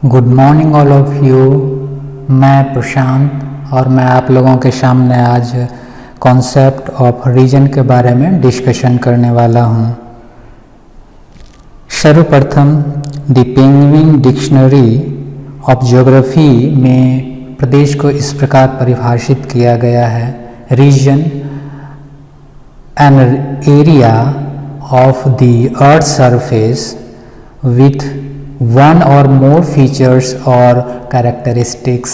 Good morning all of you. मैं प्रशांत और मैं आप लोगों के सामने आज कॉन्सेप्ट ऑफ रीजन के बारे में डिस्कशन करने वाला हूँ। सर्वप्रथम the penguin dictionary of geography में प्रदेश को इस प्रकार परिभाषित किया गया है। Region an area of the earth surface with one or more features or characteristics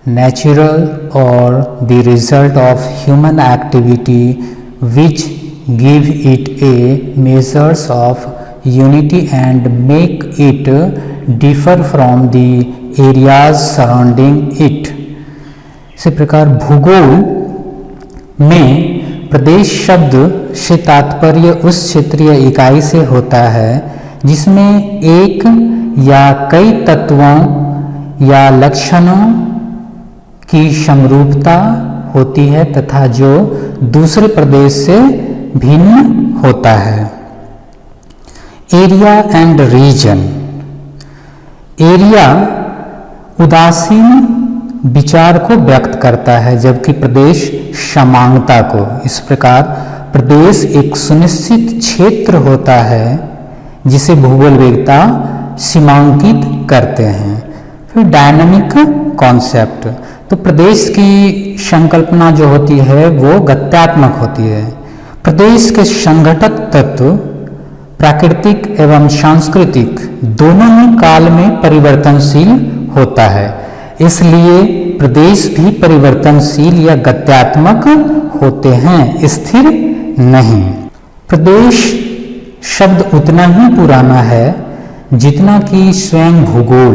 natural or the result of human activity which give it a measures of unity and make it differ from the areas surrounding it। इसी प्रकार भूगोल में प्रदेश शब्द से तात्पर्य उस क्षेत्रीय इकाई से होता है जिसमें एक या कई तत्वों या लक्षणों की समरूपता होती है तथा जो दूसरे प्रदेश से भिन्न होता है। Area and reason. एरिया उदासीन विचार को व्यक्त करता है जबकि प्रदेश समांगता को। इस प्रकार प्रदेश एक सुनिश्चित क्षेत्र होता है जिसे भूगोलवेत्ता सीमांकित करते हैं। फिर डायनामिक कॉन्सेप्ट। तो प्रदेश की संकल्पना जो होती है वो गत्यात्मक होती है। प्रदेश के संघटक तत्व प्राकृतिक एवं सांस्कृतिक दोनों ही काल में परिवर्तनशील होता है, इसलिए प्रदेश भी परिवर्तनशील या गत्यात्मक होते हैं, स्थिर नहीं। प्रदेश शब्द उतना ही पुराना है जितना कि स्वयं भूगोल।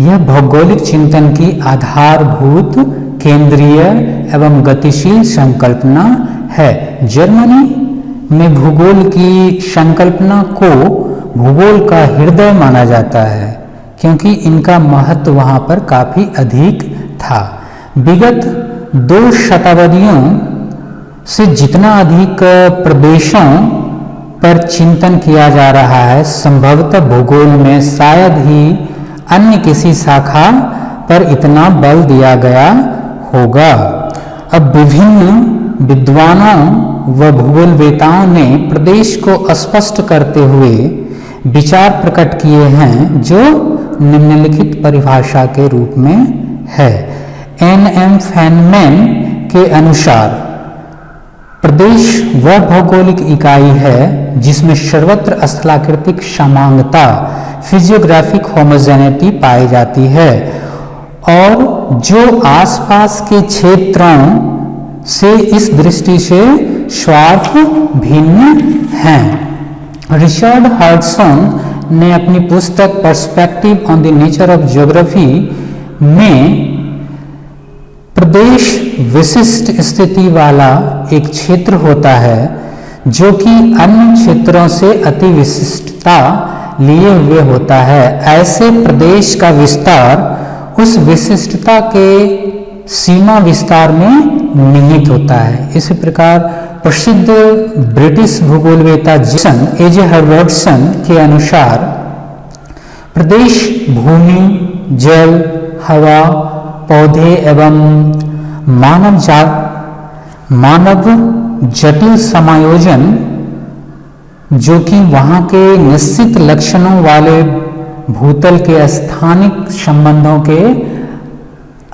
यह भौगोलिक चिंतन की आधारभूत केंद्रीय एवं गतिशील संकल्पना है। जर्मनी में भूगोल की संकल्पना को भूगोल का हृदय माना जाता है क्योंकि इनका महत्व वहाँ पर काफी अधिक था। विगत 2 शताब्दियों से जितना अधिक प्रदेशों पर चिंतन किया जा रहा है, संभवतः भूगोल में शायद ही अन्य किसी शाखा पर इतना बल दिया गया होगा। अब विभिन्न विद्वानों व भूगोलवेताओं ने प्रदेश को स्पष्ट करते हुए विचार प्रकट किए हैं जो निम्नलिखित परिभाषा के रूप में है। एन.एम. फैनमैन के अनुसार प्रदेश वह भौगोलिक इकाई है जिसमें सर्वत्र स्थलाकृतिक समांगता फिजियोग्राफिक होमोजेनिटी पाई जाती है और जो आसपास के क्षेत्रों से इस दृष्टि से स्वार्थ भिन्न हैं। रिचर्ड हडसन ने अपनी पुस्तक perspective on the nature of geography में प्रदेश विशिष्ट स्थिति वाला एक क्षेत्र होता है जो कि अन्य क्षेत्रों से अति विशिष्टता लिए हुए होता है। ऐसे प्रदेश का विस्तार उस विशिष्टता के सीमा विस्तार में निहित होता है। इसी प्रकार प्रसिद्ध ब्रिटिश भूगोलवेत्ता जेसन ए.जे. हर्बर्टसन के अनुसार प्रदेश भूमि, जल, हवा, पौधे एवं मानव जटिल समायोजन जो कि वहाँ के निश्चित लक्षणों वाले भूतल के स्थानिक संबंधों के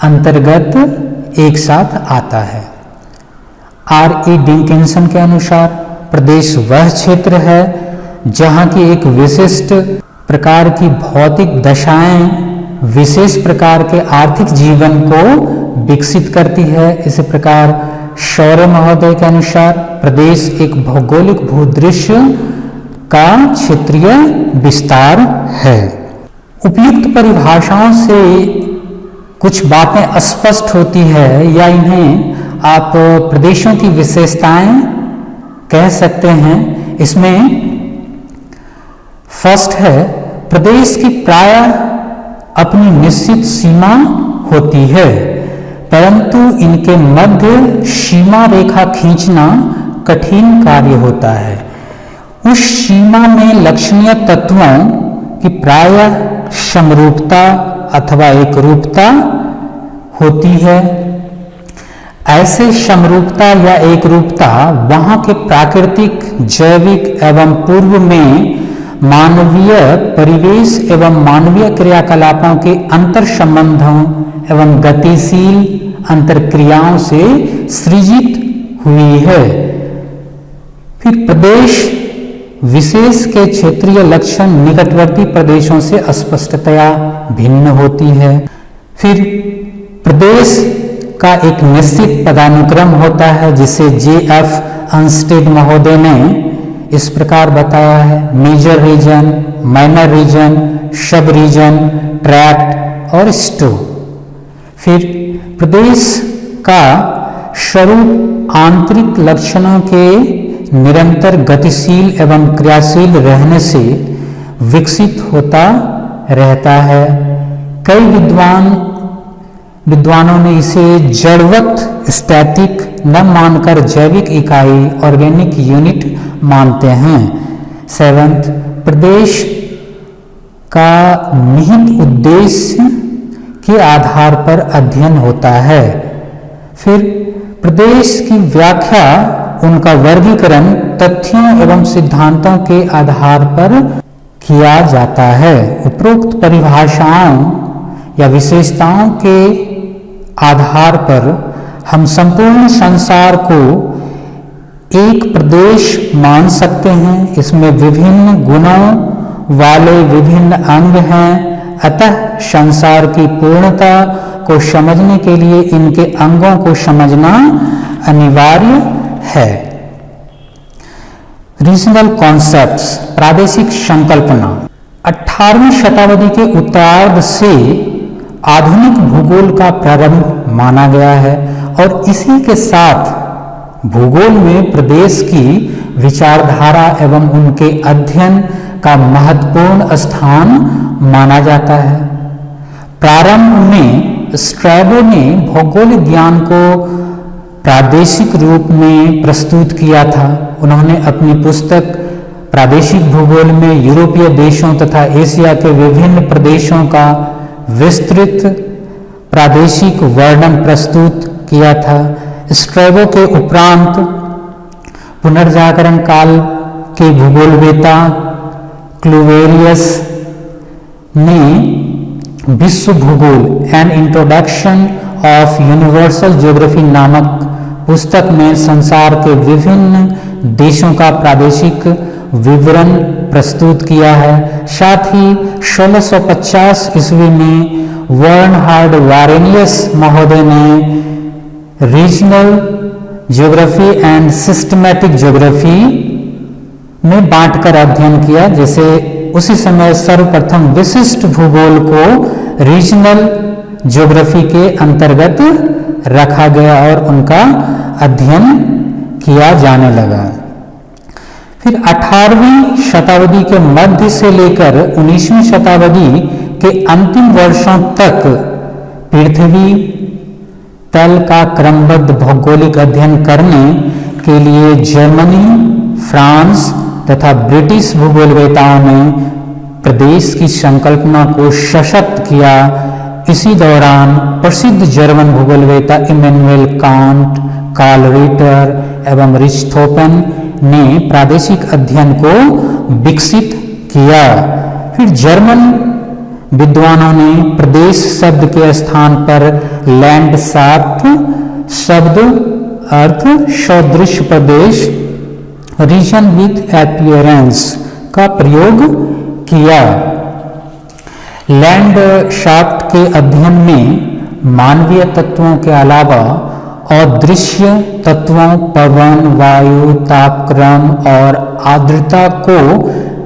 अंतर्गत एक साथ आता है। R.E. डिकिंसन के अनुसार प्रदेश वह क्षेत्र है जहाँ की एक विशिष्ट प्रकार की भौतिक दशाएं विशेष प्रकार के आर्थिक जीवन को विकसित करती है। इसी प्रकार शौर्य महोदय के अनुसार प्रदेश एक भौगोलिक भूदृश्य का क्षेत्रीय विस्तार है। उपयुक्त परिभाषाओं से कुछ बातें स्पष्ट होती है या इन्हें आप प्रदेशों की विशेषताएं कह सकते हैं। इसमें फर्स्ट है प्रदेश की प्रायः अपनी निश्चित सीमा होती है परंतु इनके मध्य सीमा रेखा खींचना कठिन कार्य होता है। उस सीमा में लक्षणीय तत्वों की प्रायः समरूपता अथवा एकरूपता होती है। ऐसे समरूपता या एकरूपता वहाँ के प्राकृतिक, जैविक एवं पूर्व में मानवीय परिवेश एवं मानवीय क्रियाकलापों के अंतर संबंधों एवं गतिशील अंतरक्रियाओं से सृजित हुई है। फिर प्रदेश विशेष के क्षेत्रीय लक्षण निकटवर्ती प्रदेशों से स्पष्टतया भिन्न होती है। फिर प्रदेश का एक निश्चित पदानुक्रम होता है जिसे जे.एफ. अंस्टेड महोदय ने इस प्रकार बताया है: मेजर रीजन, माइनर रीजन, सब रीजन, ट्रैक्ट और स्टो। फिर प्रदेश का स्वरूप आंतरिक लक्षणों के निरंतर गतिशील एवं क्रियाशील रहने से विकसित होता रहता है। कई विद्वानों ने इसे जड़वत स्टैटिक न मानकर जैविक इकाई ऑर्गेनिक यूनिट मानते हैं। 7th, प्रदेश का निहित उद्देश्य के आधार पर अध्ययन होता है। फिर प्रदेश की व्याख्या, उनका वर्गीकरण तथ्यों एवं सिद्धांतों के आधार पर किया जाता है। उपरोक्त परिभाषाओं या विशेषताओं के आधार पर हम संपूर्ण संसार को एक प्रदेश मान सकते हैं। इसमें विभिन्न गुणों वाले विभिन्न अंग हैं, अतः संसार की पूर्णता को समझने के लिए इनके अंगों को समझना अनिवार्य है। रीजनल कॉन्सेप्ट्स, प्रादेशिक संकल्पना। 18वीं शताब्दी के उत्तरार्ध से आधुनिक भूगोल का प्रारंभ माना गया है और इसी के साथ भूगोल में प्रदेश की विचारधारा एवं उनके अध्ययन का महत्वपूर्ण स्थान माना जाता है। प्रारंभ में स्ट्रैबो ने भौगोलिक ज्ञान को प्रादेशिक रूप में प्रस्तुत किया था। उन्होंने अपनी पुस्तक प्रादेशिक भूगोल में यूरोपीय देशों तथा एशिया के विभिन्न प्रदेशों का विस्तृत प्रादेशिक वर्णन प्रस्तुत किया था। स्ट्रैबो के उपरांत पुनर्जागरण काल के भूगोलवेता क्लूवेरियस ने विश्व भूगोल an introduction of universal geography नामक पुस्तक में संसार के विभिन्न देशों का प्रादेशिक विवरण प्रस्तुत किया है। साथ ही 1650 ईस्वी में बर्नहार्ड वारेनियस महोदय ने regional geography and systematic geography में बांटकर अध्ययन किया। जैसे उसी समय सर्वप्रथम विशिष्ट भूगोल को रीजनल ज्योग्राफी के अंतर्गत रखा गया और उनका अध्ययन किया जाने लगा। फिर 18वीं शताब्दी के मध्य से लेकर 19वीं शताब्दी के अंतिम वर्षों तक पृथ्वी तल का क्रमबद्ध भौगोलिक अध्ययन करने के लिए जर्मनी, फ्रांस तथा ब्रिटिश भूगोलवेताओं ने प्रदेश की संकल्पना को सशक्त किया। इसी दौरान प्रसिद्ध जर्मन भूगोलवेता इमैनुएल कांट, कार्ल रिटर एवं रिchthofen ने प्रादेशिक अध्ययन को विकसित किया। फिर जर्मन विद्वानों ने प्रदेश शब्द के स्थान पर लैंडशाफ्ट शब्द अर्थ सदृश प्रदेश रीजन विथ अपीयरेंस का प्रयोग किया। लैंडशाफ्ट के अध्ययन में मानवीय तत्वों के अलावा अदृश्य तत्वों पवन, वायु, तापक्रम और आर्द्रता को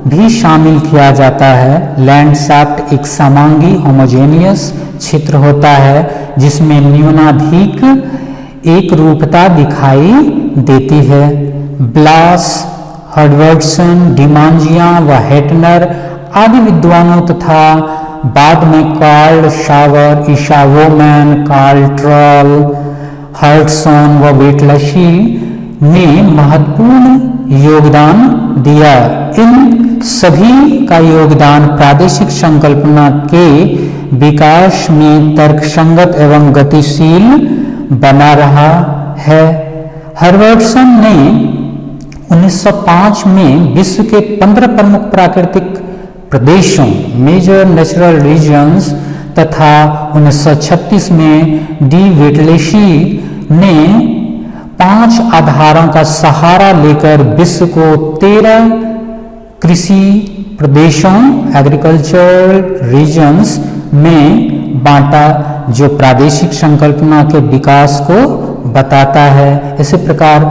भी शामिल किया जाता है। लैंडशाफ्ट एक समांगी होमोजेनियस क्षेत्र होता है जिसमें न्यूनाधिक एक रूपता दिखाई देती है। ब्लास, हर्डवर्डसन, डिमांजिया व हेटनर आदि विद्वानों तथा बाद में कार्ल शावर, ईशावोमैन, कार्ल ट्रॉल, हर्टसोन व वेटलशी ने महत्वपूर्ण योगदान दिया। इन सभी का योगदान प्रादेशिक संकल्पना के विकास में तर्कसंगत एवं गतिशील बना रहा है। हर्बर्टसन ने 1905 में विश्व के 15 प्रमुख प्राकृतिक प्रदेशों मेजर नेचुरल रीजन्स तथा 1936 में डी वेटलेशी ने 5 आधारों का सहारा लेकर विश्व को 13 कृषि प्रदेशों एग्रीकल्चरल रीजन्स में बांटा, जो प्रादेशिक संकल्पना के विकास को बताता है। इसी प्रकार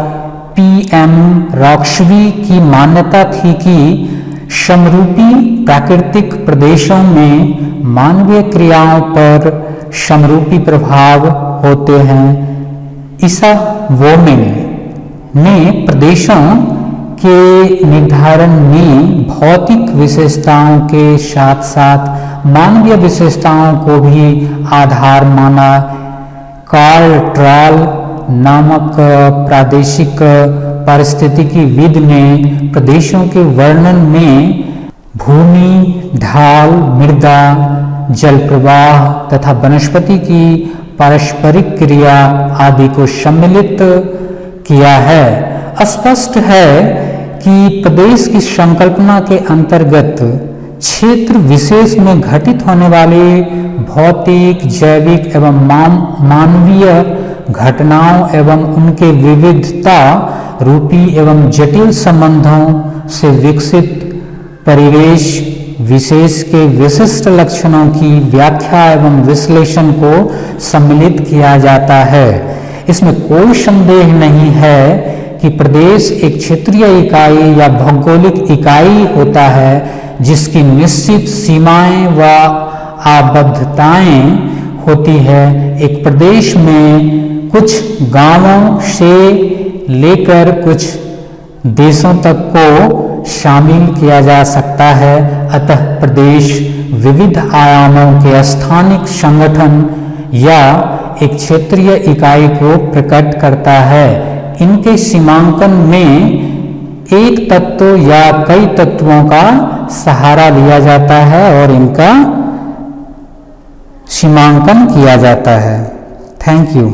पीएम रॉक्सबी की मान्यता थी कि समरूपी प्राकृतिक प्रदेशों में मानवीय क्रियाओं पर समरूपी प्रभाव होते हैं। ईसा वोमिंग ने प्रदेशों के निर्धारण में भौतिक विशेषताओं के साथ साथ मानवीय विशेषताओं को भी आधार माना। कार्ल ट्रॉल नामक प्रादेशिक पारिस्थितिकीविद ने प्रदेशों के वर्णन में भूमि, ढाल, मृदा, जल प्रवाह तथा वनस्पति की पारस्परिक क्रिया आदि को सम्मिलित किया है। स्पष्ट है कि प्रदेश की संकल्पना के अंतर्गत क्षेत्र विशेष में घटित होने वाली भौतिक, जैविक एवं मानवीय घटनाओं एवं उनके विविधता रूपी एवं जटिल संबंधों से विकसित परिवेश विशेष के विशिष्ट लक्षणों की व्याख्या एवं विश्लेषण को सम्मिलित किया जाता है। इसमें कोई संदेह नहीं है कि प्रदेश एक क्षेत्रीय इकाई या भौगोलिक इकाई होता है जिसकी निश्चित सीमाएं व आबद्धताएं होती है। एक प्रदेश में कुछ गांवों से लेकर कुछ देशों तक को शामिल किया जा सकता है। अतः प्रदेश विविध आयामों के स्थानिक संगठन या एक क्षेत्रीय इकाई को प्रकट करता है। इनके सीमांकन में एक तत्व या कई तत्वों का सहारा लिया जाता है और इनका सीमांकन किया जाता है। Thank you.